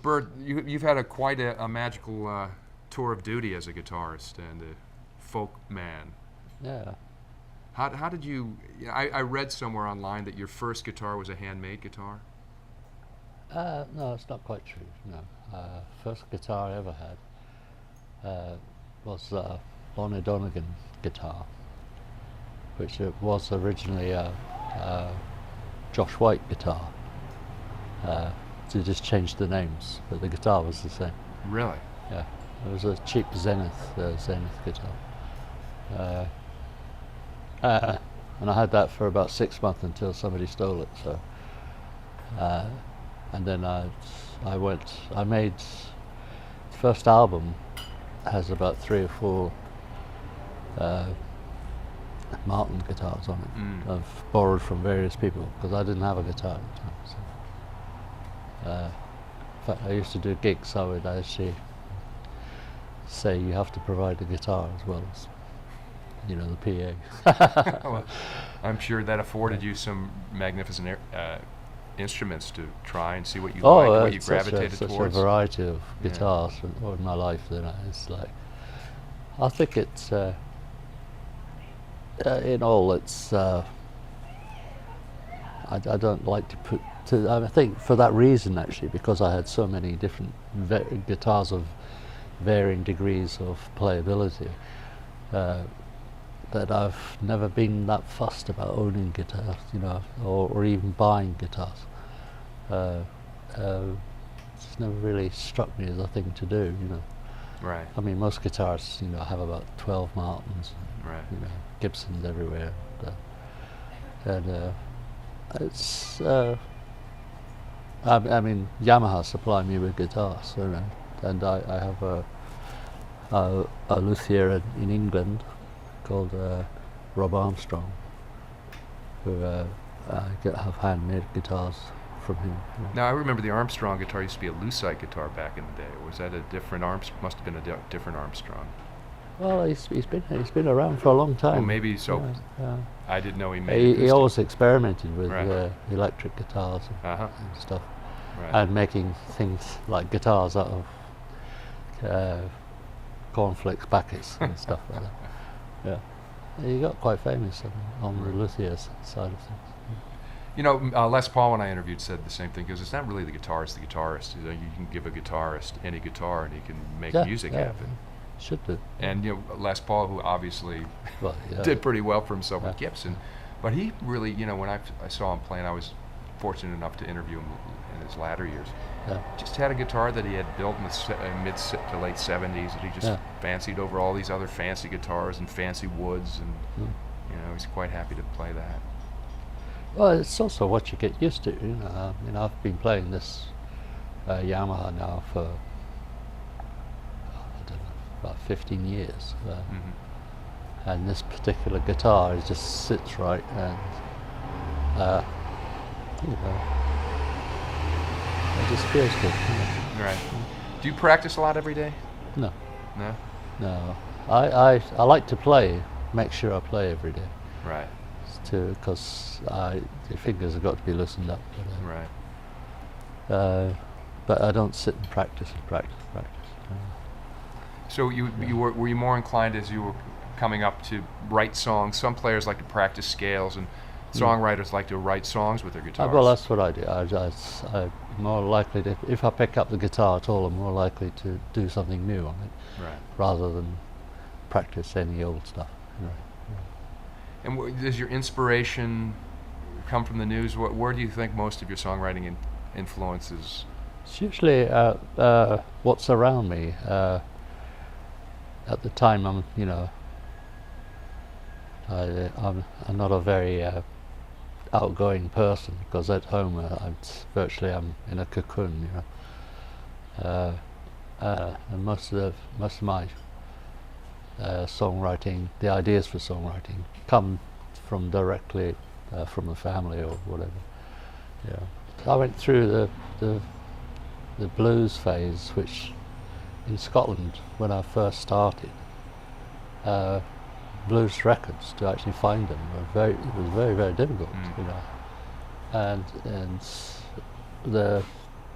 Bert, you've had quite a magical tour of duty as a guitarist and a folk man. Yeah. How did you? I read somewhere online that your first guitar was a handmade guitar. No, it's not quite true. No. First guitar I ever had was a Lonnie Donegan guitar, which it was originally a Josh White guitar. They just changed the names, but the guitar was the same. Really? Yeah. It was a cheap Zenith guitar. And I had that for about 6 months until somebody stole it. So, and then I made the first album has about 3 or 4 Martin guitars on it. I've borrowed from various people because I didn't have a guitar at the time. So. In fact, I used to do gigs. I would actually say you have to provide a guitar as well as, the PA. Well, I'm sure that afforded you some magnificent instruments to try and see what you liked, what you gravitated such towards. A variety of guitars in my life. It's like, I think it's in all. It's I don't like to put. I think for that reason, actually, because I had so many different guitars of varying degrees of playability, that I've never been that fussed about owning guitars, or even buying guitars. It's never really struck me as a thing to do, Right. I mean, most guitarists, have about 12 Martins, Right. Gibsons everywhere, and it's. I mean, Yamaha supply me with guitars, and I have a luthier in England called Rob Armstrong, who I have handmade guitars from him. Now I remember the Armstrong guitar used to be a Lucite guitar back in the day. Was that a different Must have been a different Armstrong. Well, he's been around for a long time. Well, maybe so. Yeah. I didn't know he made. He always experimented with Right. electric guitars and stuff, Right. and making things like guitars out of cornflakes packets and stuff like that. Yeah, he got quite famous on the Luthiers side of things. Les Paul, when I interviewed, said the same thing, because it's not really the guitarist, the guitarist. You can give a guitarist any guitar and he can make music happen. Should do. And Les Paul, who obviously did pretty well for himself with Gibson, but he really, when I saw him playing, I was fortunate enough to interview him in his latter years. Yeah. Just had a guitar that he had built in the mid to late 70s that he just fancied over all these other fancy guitars and fancy woods, and he's quite happy to play that. Well, it's also what you get used to. I've been playing this Yamaha now for about 15 years, and this particular guitar just sits right, and it just feels good. Right. Do you practice a lot every day? No. No. I like to play. Make sure I play every day. Right. Because your fingers have got to be loosened up. Right. But I don't sit and practice. So were you more inclined as you were coming up to write songs? Some players like to practice scales, and songwriters like to write songs with their guitars. Well, that's what I do. I'm more likely to, if I pick up the guitar at all, I'm more likely to do something new on it, rather than practice any old stuff. And does your inspiration come from the news? Where do you think most of your songwriting influences? It's usually what's around me. At the time, I'm not a very outgoing person, because at home I'm in a cocoon, and most of my songwriting, the ideas for songwriting, come from directly from the family or whatever. I went through the blues phase, which in Scotland, when I first started, blues records, to actually find them it was very, very difficult, and the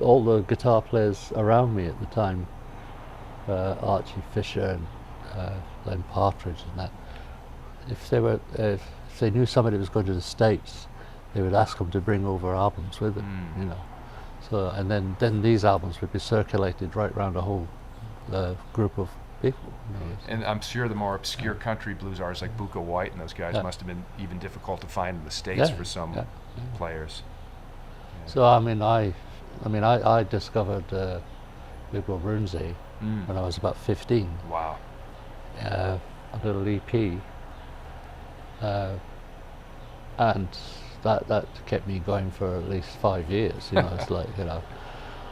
all the guitar players around me at the time, Archie Fisher and Len Partridge and that, if they knew somebody was going to the States, they would ask them to bring over albums with them, you know. So, and then these albums would be circulated right around a whole group of people. You know. And I'm sure the more obscure country blues artists like Buka White and those guys must have been even difficult to find in the States for some players. Yeah. So I discovered Bigwell Brunsey when I was about 15. Wow. A little EP, and that kept me going for at least 5 years. You know, it's like, you know,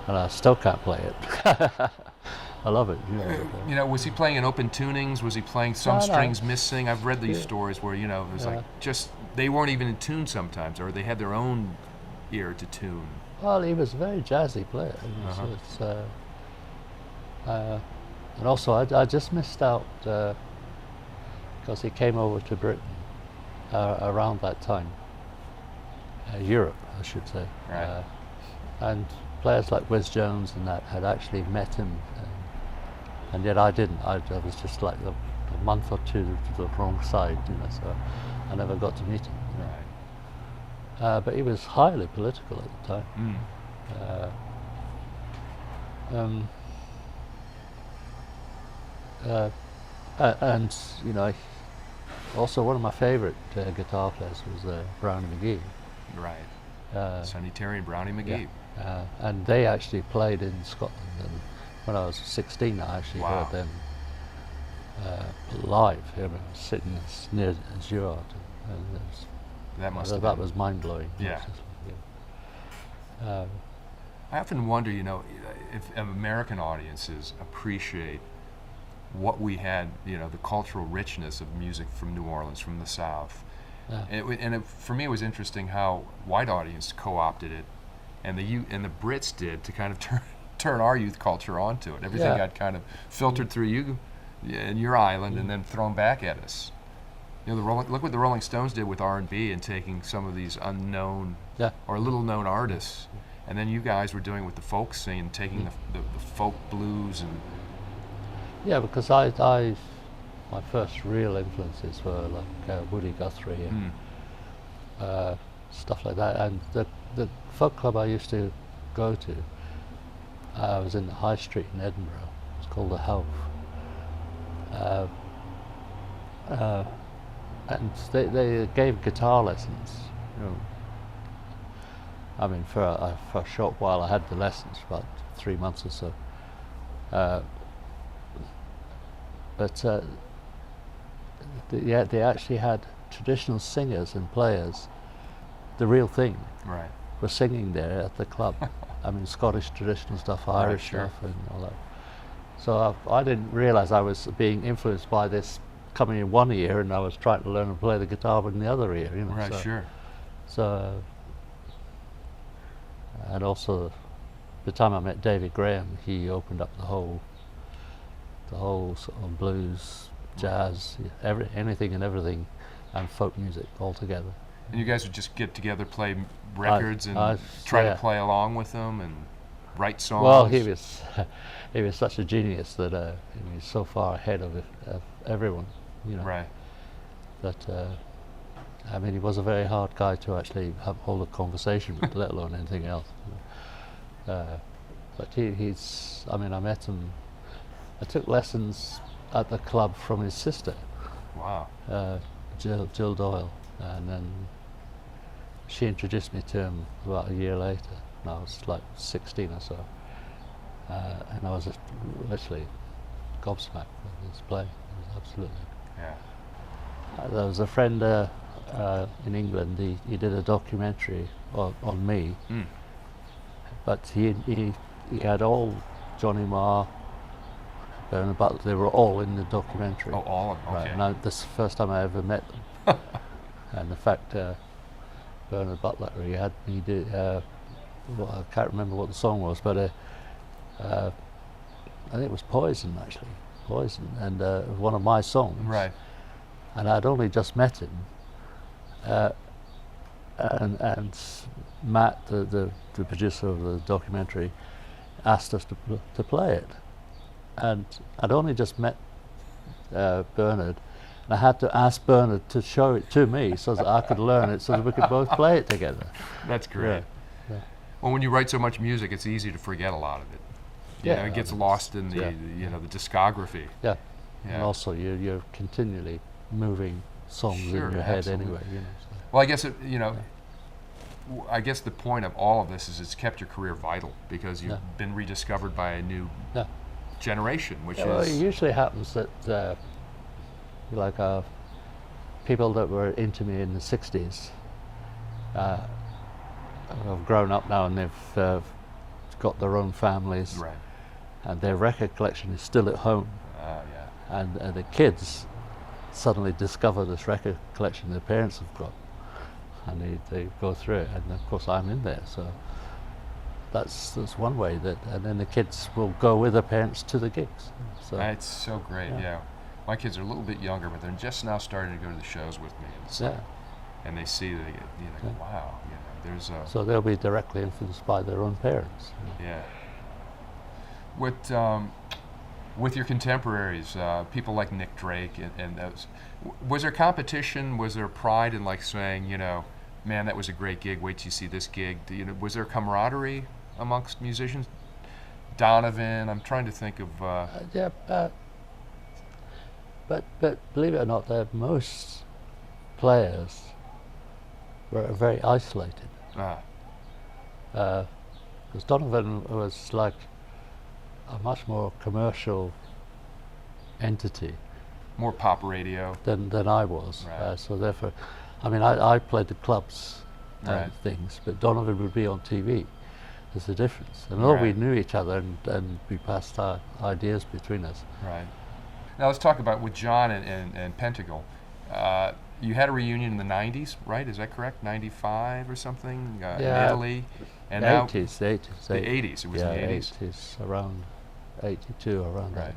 and I still can't play it. I love it. You know, was he playing in open tunings? Was he playing some strings missing? I've read these stories where, you know, it was like just they weren't even in tune sometimes, or they had their own ear to tune. Well, he was a very jazzy player. You know, so it's, and also I just missed out because he came over to Britain around that time. Europe, I should say. Right. And players like Wes Jones and that had actually met him, and yet I didn't. I was just like a month or two to the wrong side, you know, so I never got to meet him. You know. Right. But he was highly political at the time. And, you know, also one of my favourite guitar players was Brownie McGee. Right. Sonny Terry and Brownie McGee. Yeah. And they actually played in Scotland. And when I was 16, I actually heard them live. You know, sitting near Girard. And that was mind blowing. Yeah. I often wonder, you know, if American audiences appreciate what we had, you know, the cultural richness of music from New Orleans, from the South. Yeah. For me, it was interesting how white audience co-opted it, and the Brits did to kind of turn our youth culture onto it. Everything got kind of filtered through you and your island, and then thrown back at us. You know, look what the Rolling Stones did with R&B and taking some of these unknown or little-known artists, and then you guys were doing with the folk scene, taking the folk blues and. Yeah, because my first real influences were like Woody Guthrie and stuff like that. And the folk club I used to go to, I was in the High Street in Edinburgh. It's called the Hove. And they gave guitar lessons. You know, I mean, for a short while I had the lessons, about 3 months or so. But they actually had traditional singers and players, the real thing, were singing there at the club. I mean, Scottish traditional stuff, Irish stuff, and all that. So I didn't realise I was being influenced by this coming in one ear, and I was trying to learn to play the guitar in the other ear. You know, So, and also, the time I met David Graham, he opened up the whole sort of blues, jazz, anything and everything, and folk music all together. And you guys would just get together, play records, and try to play along with them and write songs. Well, he was such a genius that he was so far ahead of everyone, you know. Right. That I mean, he was a very hard guy to actually hold a conversation with, let alone anything else. But he's. I mean, I met him. I took lessons at the club from his sister. Wow. Jill Doyle, and then she introduced me to him about a year later, and I was like 16 or so, and I was just literally gobsmacked with his playing. It was absolutely. Yeah. There was a friend in England. He did a documentary on me, but he had all Johnny Marr, Bernard Butler, they were all in the documentary. Oh, all of them. Okay. Right, and this is the first time I ever met them. And the fact, Bernard Butler, he did, well, I can't remember what the song was, but I think it was Poison, actually. Poison, and one of my songs. Right. And I'd only just met him, and Matt, the producer of the documentary, asked us to play it, and I'd only just met Bernard, and I had to ask Bernard to show it to me so that I could learn it, so that we could both play it together. That's great. Yeah. Well, when you write so much music, it's easy to forget a lot of it. You know, it gets lost in the the discography. Yeah. Yeah. And also you're continually moving songs in your head absolutely. anyway. You know, so. Well, I guess I guess the point of all of this is it's kept your career vital because you've been rediscovered by a new generation, which Well, it is usually happens that like people that were into me in the 60s have grown up now, and they've got their own families, right. and their record collection is still at home. And the kids suddenly discover this record collection their parents have got, and they go through it, and of course I'm in there, so that's one way that, and then the kids will go with their parents to the gigs. So It's so great. Yeah. My kids are a little bit younger, but they're just now starting to go to the shows with me, and they see they go, wow, there's a so they'll be directly influenced by their own parents. yeah. With your contemporaries, people like Nick Drake and those, was there competition? Was there pride in like saying, man, that was a great gig, wait till you see this gig? Was there camaraderie amongst musicians? Donovan, I'm trying to think of... But believe it or not, most players were very isolated. Because Donovan was like a much more commercial entity, more pop radio than I was. Right. So therefore, I mean, I played the clubs and things, but Donovan would be on TV. There's a difference. And although we knew each other and we passed our ideas between us. Right. Now let's talk about with John and Pentangle. You had a reunion in the 90s, right? Is that correct? 95 or something in Italy? And the now 80s. The 80s. It was the 80s. 80s, around 82, around Right.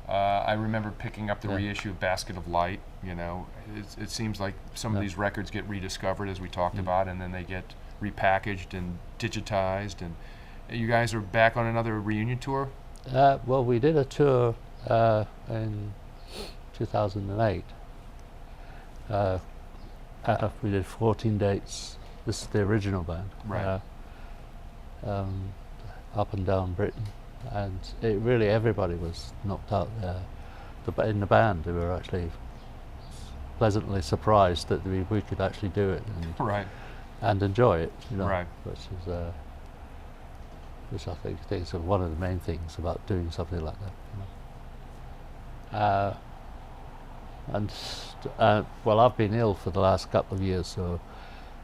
that. I remember picking up the reissue of Basket of Light. It seems like some of these records get rediscovered, as we talked about, and then they get repackaged and digitized. And you guys are back on another reunion tour? Well, we did a tour in 2008. We did 14 dates. This is the original band. Right. Up and down Britain, and everybody was knocked out there. In the band, they were actually pleasantly surprised that we could actually do it and enjoy it. Right. Which I think is one of the main things about doing something like that. Well, I've been ill for the last couple of years, so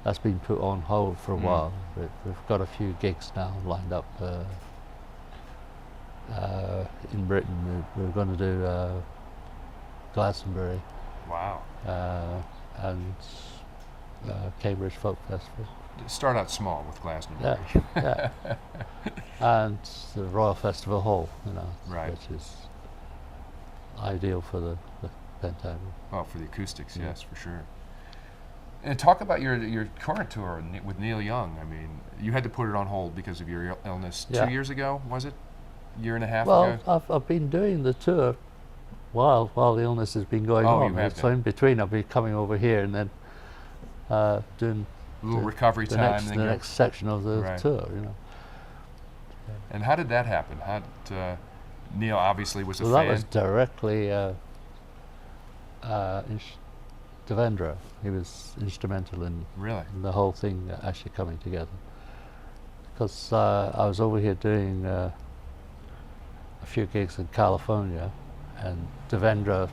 that's been put on hold for a while. We've got a few gigs now lined up in Britain. We're going to do Glastonbury. Wow. And Cambridge Folk Festival. Start out small with Glastonbury. Yeah. And the Royal Festival Hall, which is ideal for the Pentangle. Oh, for the acoustics, yes, for sure. And talk about your current tour with Neil Young. I mean, you had to put it on hold because of your illness 2 years ago, was it? Year and a half ago? Well, I've been doing the tour while the illness has been going on. So in between, I'll be coming over here and then doing a little recovery time. The next section of the tour, And how did that happen? How did, Neil obviously was a fan. That was directly Devendra. He was instrumental in the whole thing actually coming together. Because I was over here doing a few gigs in California, and Devendra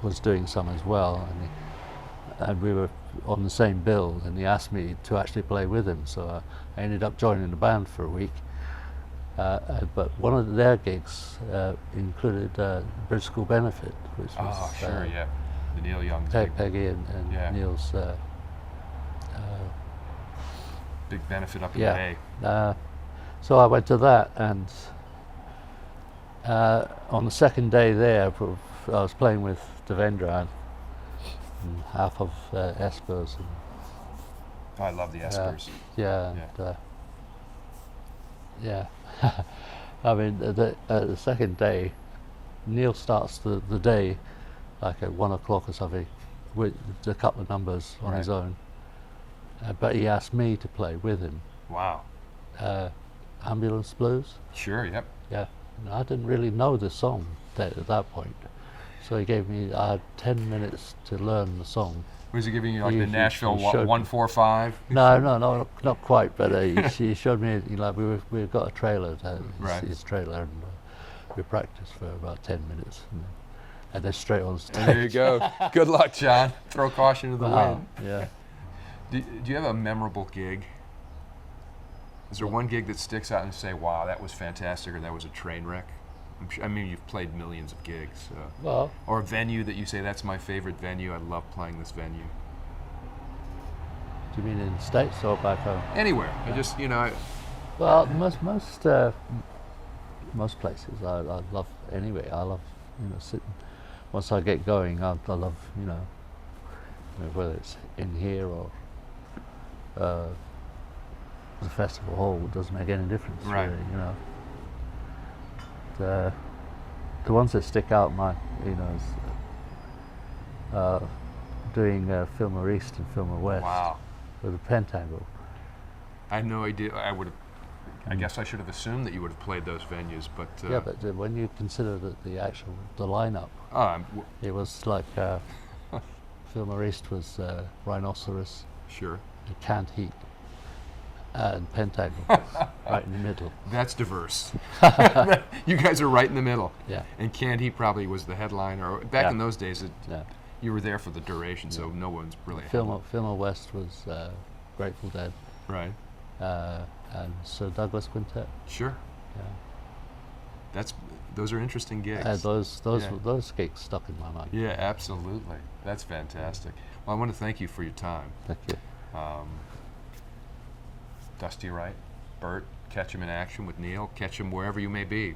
was doing some as well, and we were on the same bill, and he asked me to actually play with him, so I ended up joining the band for a week. But one of their gigs included Bridge School Benefit, which was the Neil Young Peggy and Neil's big benefit up in the Bay. So I went to that, and on the second day there, I was playing with Devendra and half of Espers I love the Espers. Yeah. Yeah. I mean, the second day, Neil starts the day like at 1 o'clock or something with a couple of numbers on his own. But he asked me to play with him. Wow. Ambulance Blues. Sure, yep. Yeah. And I didn't really know the song at that point. So he gave me, I had 10 minutes to learn the song. Was he giving you like He- the he- Nashville he showed- 145? No, not quite. But he showed me, like we've got a trailer, his trailer, and we practiced for about 10 minutes, and then straight on stage. There you go. Good luck, John. Throw caution to the wind. Yeah. Do you have a memorable gig? Is there one gig that sticks out and you say, wow, that was fantastic, or that was a train wreck? I mean, you've played millions of gigs. Well, or a venue that you say, that's my favorite venue, I love playing this venue. do you mean in the States or back home? Anywhere. I just, Well, most places I love anyway. I love sitting. Once I get going, I love whether it's in here or the festival hall. It doesn't make any difference, Right. really. The ones that stick out, is doing Fillmore East and Fillmore West wow. with the Pentangle. I had no idea. I guess I should have assumed that you would have played those venues, but... Yeah, but when you consider the lineup, it was like Fillmore East was Rhinoceros, sure. and Canned Heat, and Pentangle, right in the middle. That's diverse. You guys are right in the middle. Yeah. And Canned Heat probably was the headliner. Back in those days, you were there for the duration, so no one's really... Fillmore West was Grateful Dead. Right. And Sir Douglas Quintet. Sure. Yeah. Those are interesting gigs. Those gigs stuck in my mind. Yeah, absolutely. That's fantastic. Well, I want to thank you for your time. Thank you. Dusty Wright, Bert, catch him in action with Neil. Catch him wherever you may be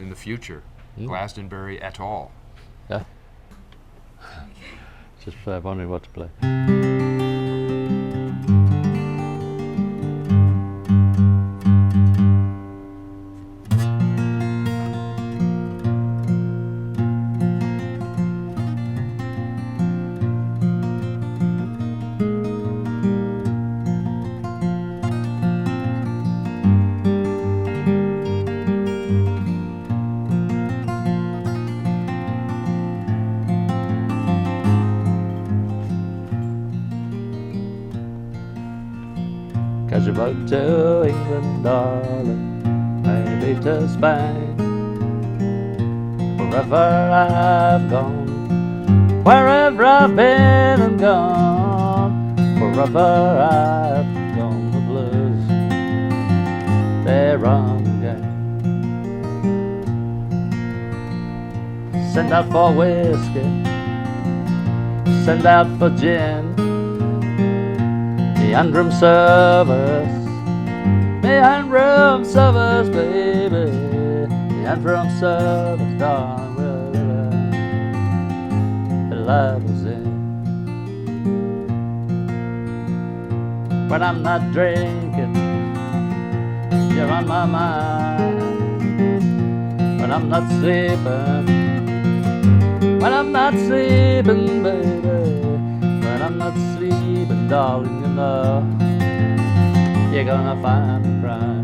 in the future. Glastonbury et al. Yeah. Just wondering what to play. Catch a boat to England, darling, maybe to Spain. Wherever I've gone, wherever I've been and gone, wherever I've gone, the blues, they run again. Send out for whiskey, send out for gin. Behind room service, behind room service, baby. Behind room service, darling, the light was in. When I'm not drinking, you're on my mind. When I'm not sleeping, when I'm not sleeping, baby. When I'm not sleeping, darling, you know you're gonna find me crying.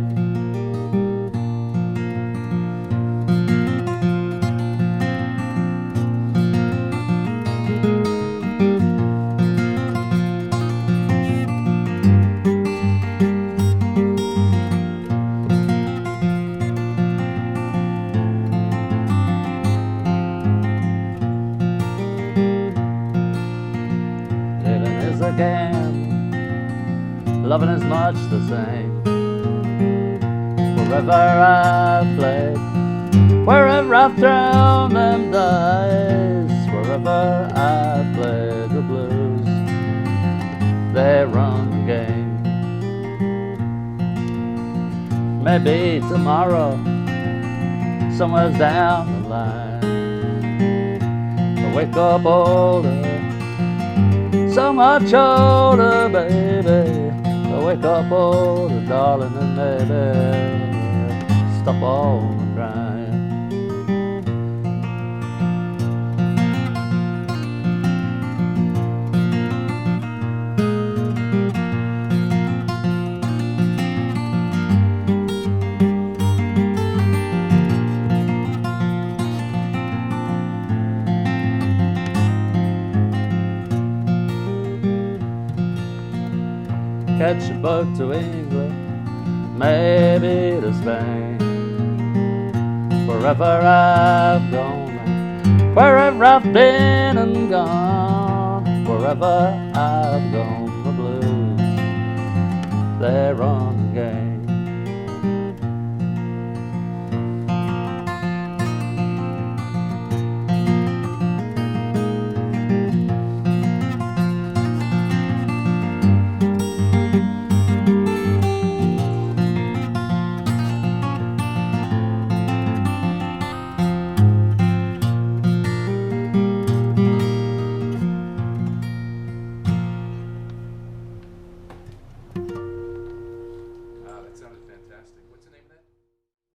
Again, loving is much the same. Wherever I've played, wherever I've thrown them dice, wherever I've played the blues, they run the game. Maybe tomorrow, somewhere down the line, I'll wake up older, so much older, baby. wake up all the darling and maybe stop all the crying. Catch a boat to England, maybe to Spain. Wherever I've gone, wherever I've been and gone, wherever I've gone, the blues, they're on